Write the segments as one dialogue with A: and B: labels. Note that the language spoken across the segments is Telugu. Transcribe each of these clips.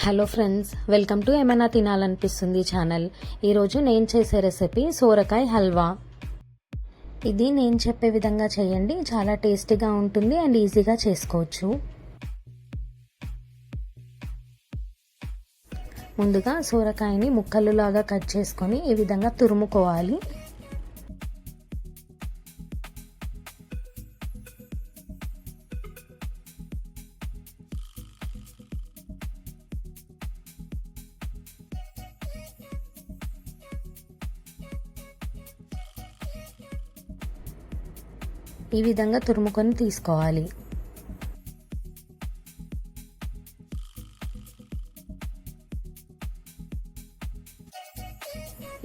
A: హలో ఫ్రెండ్స్, వెల్కమ్ టు ఏమైనా తినాలనిపిస్తుంది ఛానల్. ఈరోజు నేను చేసే రెసిపీ సోరకాయ హల్వా. ఇది నేను చెప్పే విధంగా చేయండి, చాలా టేస్టీగా ఉంటుంది అండ్ ఈజీగా చేసుకోవచ్చు. ముందుగా సోరకాయని ముక్కలులాగా కట్ చేసుకొని ఈ విధంగా తురుముకోవాలి. ఈ విధంగా తురుముకొని తీసుకోవాలి.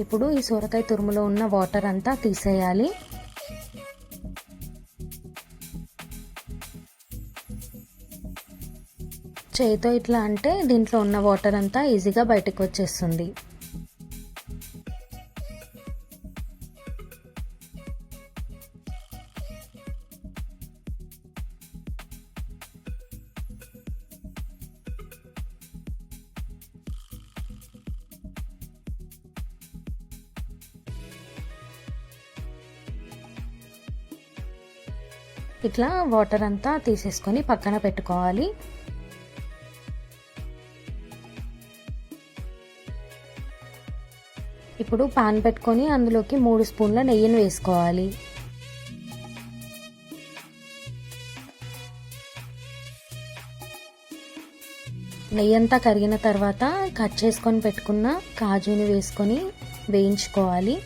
A: ఇప్పుడు ఈ సొరకాయ తురుములో ఉన్న వాటర్ అంతా తీసేయాలి. చేతితో ఇట్లా అంటే దీంట్లో ఉన్న వాటర్ అంతా ఈజీగా బయటకు వచ్చేస్తుంది. ఇట్లా వాటర్ అంతా తీసేసుకొని పక్కన పెట్టుకోవాలి. ఇప్పుడు పాన్ పెట్టుకొని అందులోకి 3 స్పూన్ల నెయ్యిని వేసుకోవాలి. నెయ్యి అంతా కరిగిన తర్వాత కట్ చేసుకొని పెట్టుకున్న కాజుని వేసుకొని వేయించుకోవాలి.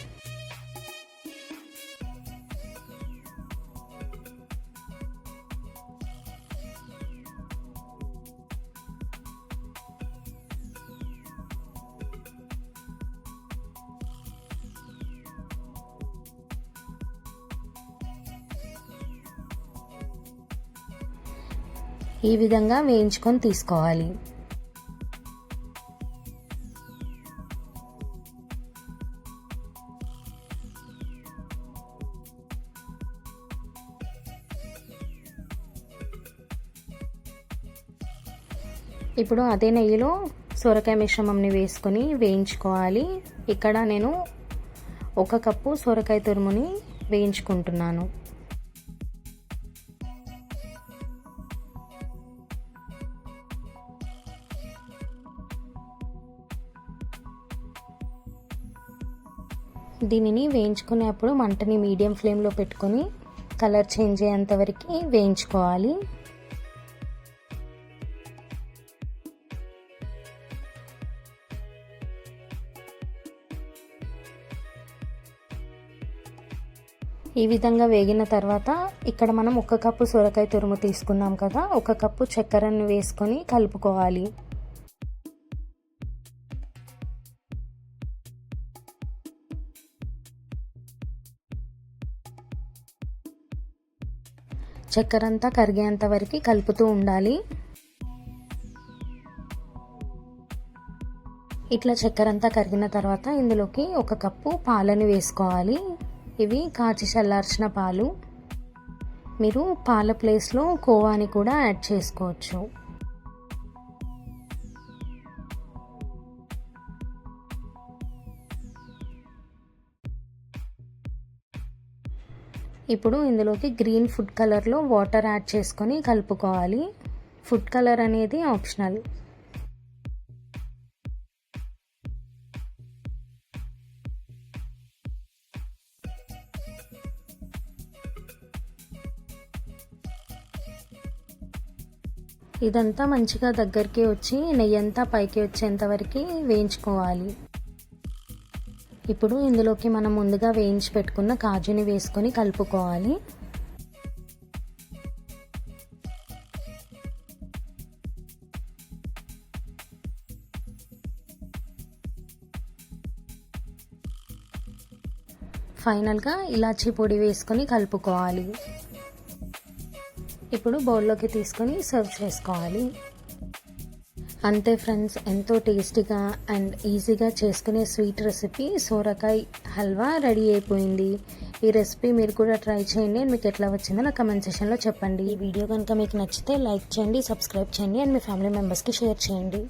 A: ఈ విధంగా వేయించుకొని తీసుకోవాలి. ఇప్పుడు అదే నెయ్యిలో సొరకాయ మిశ్రమంని వేసుకొని వేయించుకోవాలి. ఇక్కడ నేను 1 కప్పు సొరకాయ తురుముని వేయించుకుంటున్నాను. దీనిని వేయించుకునేప్పుడు మంటని మీడియం ఫ్లేమ్లో పెట్టుకొని కలర్ చేంజ్ అయ్యేంత వరకు వేయించుకోవాలి. ఈ విధంగా వేగిన తర్వాత ఇక్కడ మనం 1 కప్పు సొరకాయ తురుము తీసుకున్నాం కదా, 1 కప్పు చక్కెరను వేసుకొని కలుపుకోవాలి. చక్కెర అంతా కరిగేంత వరకు కలుపుతూ ఉండాలి. ఇట్లా చక్కెర అంతా కరిగిన తర్వాత ఇందులోకి 1 కప్పు పాలని వేసుకోవాలి. ఇవి కాచి చల్లార్చిన పాలు. మీరు పాల ప్లేస్లో కోవాని కూడా యాడ్ చేసుకోవచ్చు. ఇప్పుడు ఇందులోకి గ్రీన్ ఫుడ్ కలర్లో వాటర్ యాడ్ చేసుకొని కలుపుకోవాలి. ఫుడ్ కలర్ అనేది ఆప్షనల్. ఇదంతా మంచిగా దగ్గరికి వచ్చి నెయ్యంతా పైకి వచ్చేంత వరకు వేయించుకోవాలి. ఇప్పుడు ఇందులోకి మనం ముందుగా వేయించి పెట్టుకున్న కాజుని వేసుకొని కలుపుకోవాలి. ఫైనల్గా ఇలాచీ పొడి వేసుకొని కలుపుకోవాలి. ఇప్పుడు బౌల్లోకి తీసుకొని సర్వ్ చేసుకోవాలి. అంతే ఫ్రెండ్స్, ఎంతో టేస్టీగా అండ్ ఈజీగా చేసుకునే స్వీట్ రెసిపీ సోరకాయ హల్వా రెడీ అయిపోయింది. ఈ రెసిపీ మీరు కూడా ట్రై చేయండి. మీకు ఎట్లా వచ్చిందో నా కమెంట్ సెక్షన్లో చెప్పండి. ఈ వీడియో కనుక మీకు నచ్చితే లైక్ చేయండి, సబ్స్క్రైబ్ చేయండి అండ్ మీ ఫ్యామిలీ మెంబర్స్కి షేర్ చేయండి.